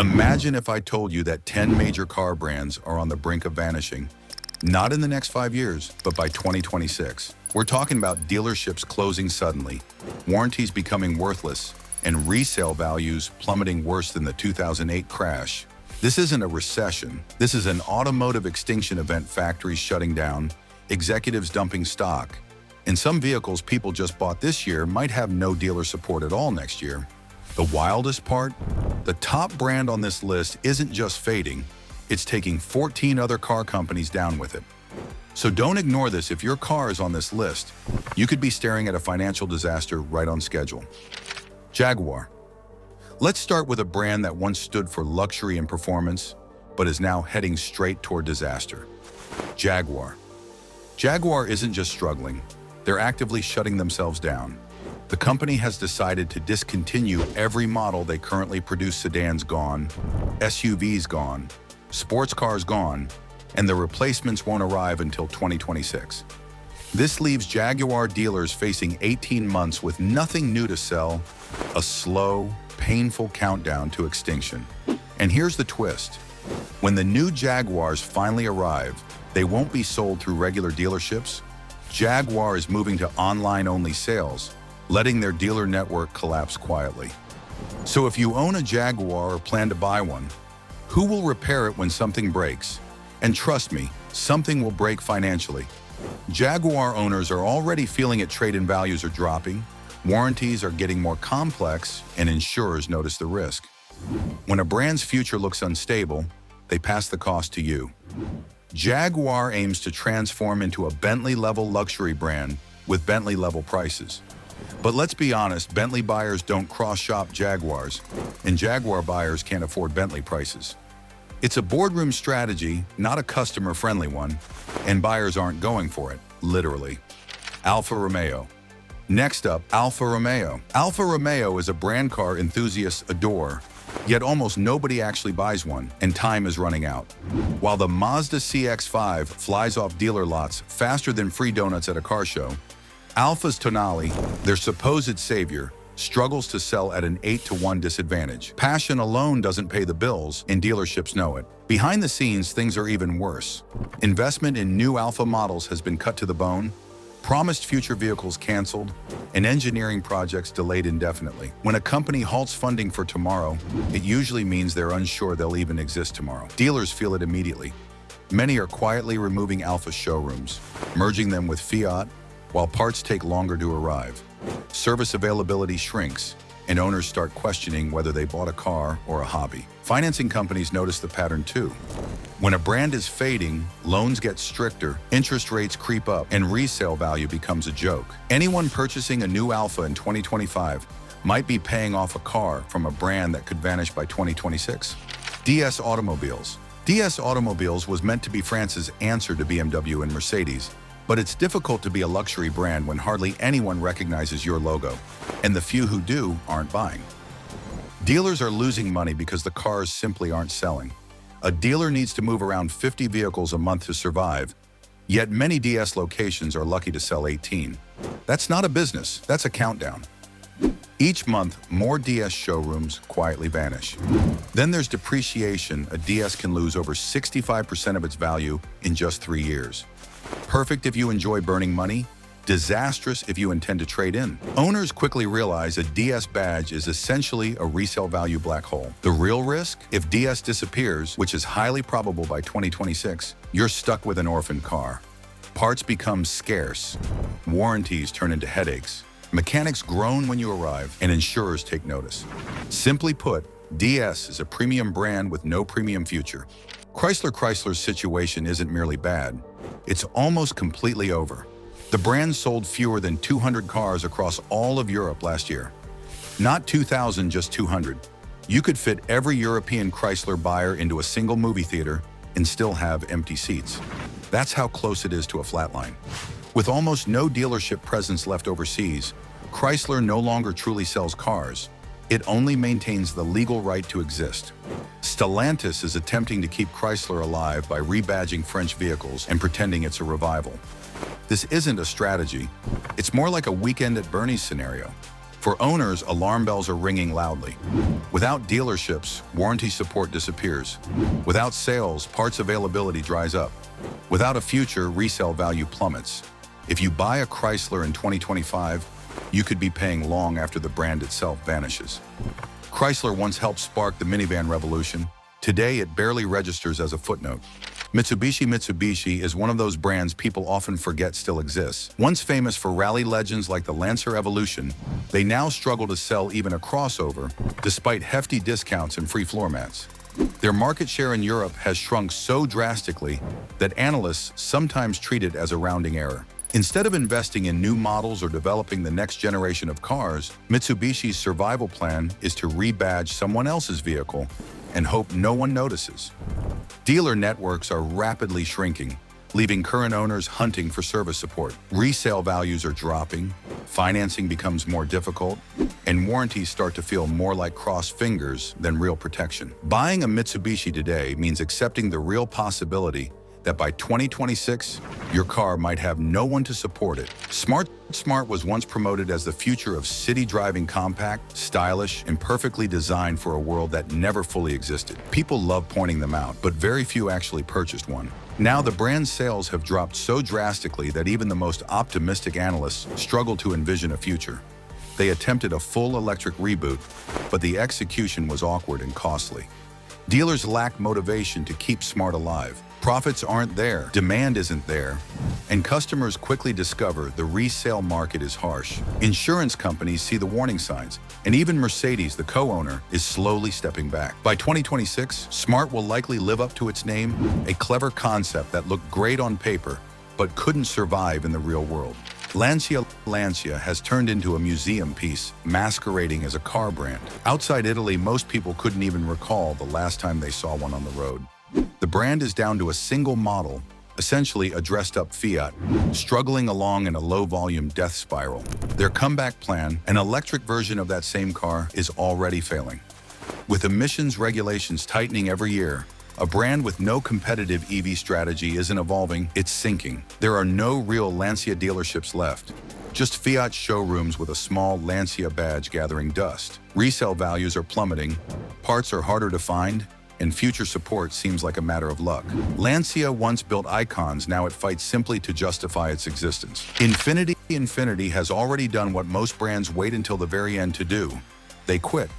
Imagine if I told you that 10 major car brands are on the brink of vanishing, not in the next 5 years, but by 2026. We're talking about dealerships closing suddenly, warranties becoming worthless, and resale values plummeting worse than the 2008 crash. This isn't a recession. This is an automotive extinction event, factories shutting down, executives dumping stock. And some vehicles people just bought this year might have no dealer support at all next year. The wildest part? The top brand on this list isn't just fading, it's taking 14 other car companies down with it. So don't ignore this. If your car is on this list, you could be staring at a financial disaster right on schedule. Jaguar. Let's start with a brand that once stood for luxury and performance, but is now heading straight toward disaster. Jaguar. Jaguar isn't just struggling, they're actively shutting themselves down. The company has decided to discontinue every model they currently produce. Sedans gone, SUVs gone, sports cars gone, and the replacements won't arrive until 2026. This leaves Jaguar dealers facing 18 months with nothing new to sell, a slow, painful countdown to extinction. And here's the twist. When the new Jaguars finally arrive, they won't be sold through regular dealerships. Jaguar is moving to online-only sales, letting their dealer network collapse quietly. So if you own a Jaguar or plan to buy one, who will repair it when something breaks? And trust me, something will break financially. Jaguar owners are already feeling it. Trade-in values are dropping, warranties are getting more complex, and insurers notice the risk. When a brand's future looks unstable, they pass the cost to you. Jaguar aims to transform into a Bentley-level luxury brand with Bentley-level prices. But let's be honest, Bentley buyers don't cross-shop Jaguars, and Jaguar buyers can't afford Bentley prices. It's a boardroom strategy, not a customer-friendly one, and buyers aren't going for it, literally. Alfa Romeo. Next up, Alfa Romeo. Alfa Romeo is a brand car enthusiasts adore, yet almost nobody actually buys one, and time is running out. While the Mazda CX-5 flies off dealer lots faster than free donuts at a car show, Alfa's Tonale, their supposed savior, struggles to sell at an 8-to-1 disadvantage. Passion alone doesn't pay the bills, and dealerships know it. Behind the scenes, things are even worse. Investment in new Alfa models has been cut to the bone, promised future vehicles canceled, and engineering projects delayed indefinitely. When a company halts funding for tomorrow, it usually means they're unsure they'll even exist tomorrow. Dealers feel it immediately. Many are quietly removing Alfa showrooms, merging them with Fiat, while parts take longer to arrive. Service availability shrinks, and owners start questioning whether they bought a car or a hobby. Financing companies notice the pattern too. When a brand is fading, loans get stricter, interest rates creep up, and resale value becomes a joke. Anyone purchasing a new Alfa in 2025 might be paying off a car from a brand that could vanish by 2026. DS Automobiles. DS Automobiles was meant to be France's answer to BMW and Mercedes, but it's difficult to be a luxury brand when hardly anyone recognizes your logo, and the few who do aren't buying. Dealers are losing money because the cars simply aren't selling. A dealer needs to move around 50 vehicles a month to survive, yet many DS locations are lucky to sell 18. That's not a business, that's a countdown. Each month, more DS showrooms quietly vanish. Then there's depreciation. A DS can lose over 65% of its value in just 3 years. Perfect if you enjoy burning money, disastrous if you intend to trade in. Owners quickly realize a DS badge is essentially a resale value black hole. The real risk? If DS disappears, which is highly probable by 2026, you're stuck with an orphan car. Parts become scarce, warranties turn into headaches, mechanics groan when you arrive, and insurers take notice. Simply put, DS is a premium brand with no premium future. Chrysler's situation isn't merely bad, it's almost completely over. The brand sold fewer than 200 cars across all of Europe last year. Not 2,000, just 200. You could fit every European Chrysler buyer into a single movie theater and still have empty seats. That's how close it is to a flatline. With almost no dealership presence left overseas, Chrysler no longer truly sells cars. It only maintains the legal right to exist. Stellantis is attempting to keep Chrysler alive by rebadging French vehicles and pretending it's a revival. This isn't a strategy. It's more like a Weekend at Bernie's scenario. For owners, alarm bells are ringing loudly. Without dealerships, warranty support disappears. Without sales, parts availability dries up. Without a future, resale value plummets. If you buy a Chrysler in 2025, you could be paying long after the brand itself vanishes. Chrysler once helped spark the minivan revolution. Today, it barely registers as a footnote. Mitsubishi is one of those brands people often forget still exists. Once famous for rally legends like the Lancer Evolution, they now struggle to sell even a crossover, despite hefty discounts and free floor mats. Their market share in Europe has shrunk so drastically that analysts sometimes treat it as a rounding error. Instead of investing in new models or developing the next generation of cars, Mitsubishi's survival plan is to rebadge someone else's vehicle and hope no one notices. Dealer networks are rapidly shrinking, leaving current owners hunting for service support. Resale values are dropping, financing becomes more difficult, and warranties start to feel more like crossed fingers than real protection. Buying a Mitsubishi today means accepting the real possibility that by 2026, your car might have no one to support it. Smart was once promoted as the future of city driving, compact, stylish, and perfectly designed for a world that never fully existed. People love pointing them out, but very few actually purchased one. Now the brand's sales have dropped so drastically that even the most optimistic analysts struggle to envision a future. They attempted a full electric reboot, but the execution was awkward and costly. Dealers lack motivation to keep Smart alive. Profits aren't there, demand isn't there, and customers quickly discover the resale market is harsh. Insurance companies see the warning signs, and even Mercedes, the co-owner, is slowly stepping back. By 2026, Smart will likely live up to its name, a clever concept that looked great on paper, but couldn't survive in the real world. Lancia has turned into a museum piece, masquerading as a car brand. Outside Italy, most people couldn't even recall the last time they saw one on the road. The brand is down to a single model, essentially a dressed-up Fiat, struggling along in a low-volume death spiral. Their comeback plan, an electric version of that same car, is already failing. With emissions regulations tightening every year, a brand with no competitive EV strategy isn't evolving, it's sinking. There are no real Lancia dealerships left, just Fiat showrooms with a small Lancia badge gathering dust. Resale values are plummeting, parts are harder to find, and future support seems like a matter of luck. Lancia once built icons, now it fights simply to justify its existence. Infiniti has already done what most brands wait until the very end to do. They quit.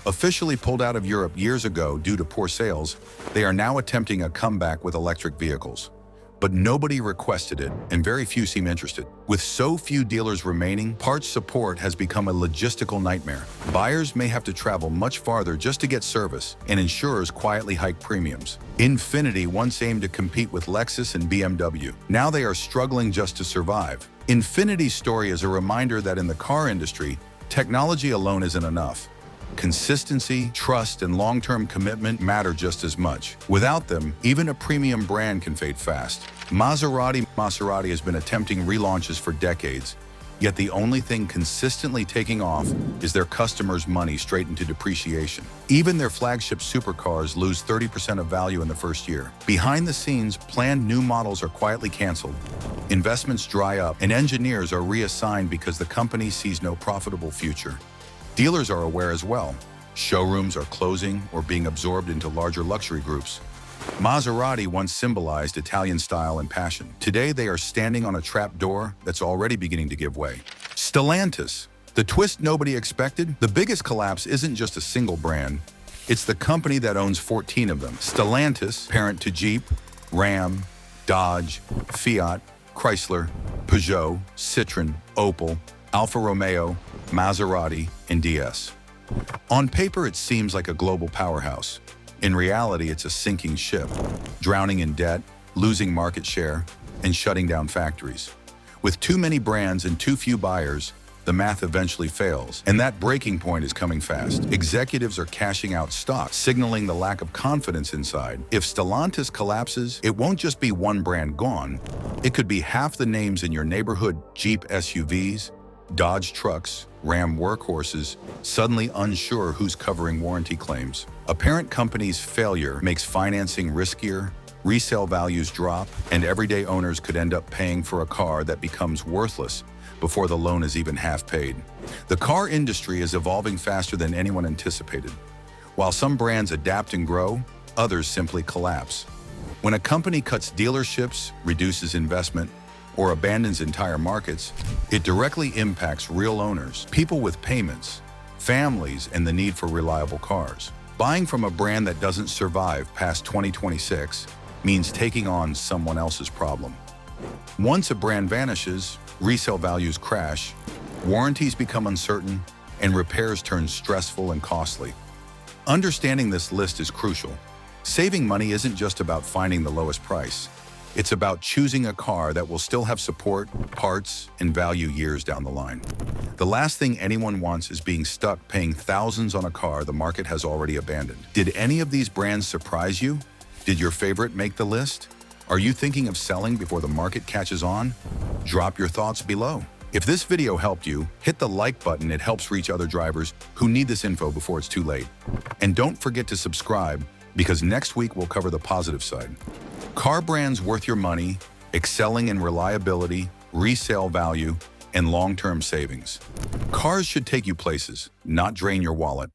Officially pulled out of Europe years ago due to poor sales, they are now attempting a comeback with electric vehicles. But nobody requested it, and very few seem interested. With so few dealers remaining, parts support has become a logistical nightmare. Buyers may have to travel much farther just to get service, and insurers quietly hike premiums. Infiniti once aimed to compete with Lexus and BMW. Now they are struggling just to survive. Infiniti's story is a reminder that in the car industry, technology alone isn't enough. Consistency, trust, and long-term commitment matter just as much. Without them, even a premium brand can fade fast. Maserati has been attempting relaunches for decades, yet the only thing consistently taking off is their customers' money straight into depreciation. Even their flagship supercars lose 30% of value in the first year. Behind the scenes, planned new models are quietly canceled. Investments dry up, and engineers are reassigned because the company sees no profitable future. Dealers are aware as well. Showrooms are closing or being absorbed into larger luxury groups. Maserati once symbolized Italian style and passion. Today, they are standing on a trap door that's already beginning to give way. Stellantis, the twist nobody expected. The biggest collapse isn't just a single brand. It's the company that owns 14 of them. Stellantis, parent to Jeep, Ram, Dodge, Fiat, Chrysler, Peugeot, Citroën, Opel, Alfa Romeo, Maserati, and DS. On paper, it seems like a global powerhouse. In reality, it's a sinking ship, drowning in debt, losing market share, and shutting down factories. With too many brands and too few buyers, the math eventually fails, and that breaking point is coming fast. Executives are cashing out stock, signaling the lack of confidence inside. If Stellantis collapses, it won't just be one brand gone. It could be half the names in your neighborhood Jeep SUVs, Dodge trucks, Ram workhorses, suddenly unsure who's covering warranty claims. A parent company's failure makes financing riskier, resale values drop, and everyday owners could end up paying for a car that becomes worthless before the loan is even half paid. The car industry is evolving faster than anyone anticipated. While some brands adapt and grow, others simply collapse. When a company cuts dealerships, reduces investment, or abandons entire markets, it directly impacts real owners, people with payments, families, and the need for reliable cars. Buying from a brand that doesn't survive past 2026 means taking on someone else's problem. Once a brand vanishes, resale values crash, warranties become uncertain, and repairs turn stressful and costly. Understanding this list is crucial. Saving money isn't just about finding the lowest price. It's about choosing a car that will still have support, parts, and value years down the line. The last thing anyone wants is being stuck paying thousands on a car the market has already abandoned. Did any of these brands surprise you? Did your favorite make the list? Are you thinking of selling before the market catches on? Drop your thoughts below. If this video helped you, hit the like button. It helps reach other drivers who need this info before it's too late. And don't forget to subscribe, because next week we'll cover the positive side. Car brands worth your money, excelling in reliability, resale value, and long-term savings. Cars should take you places, not drain your wallet.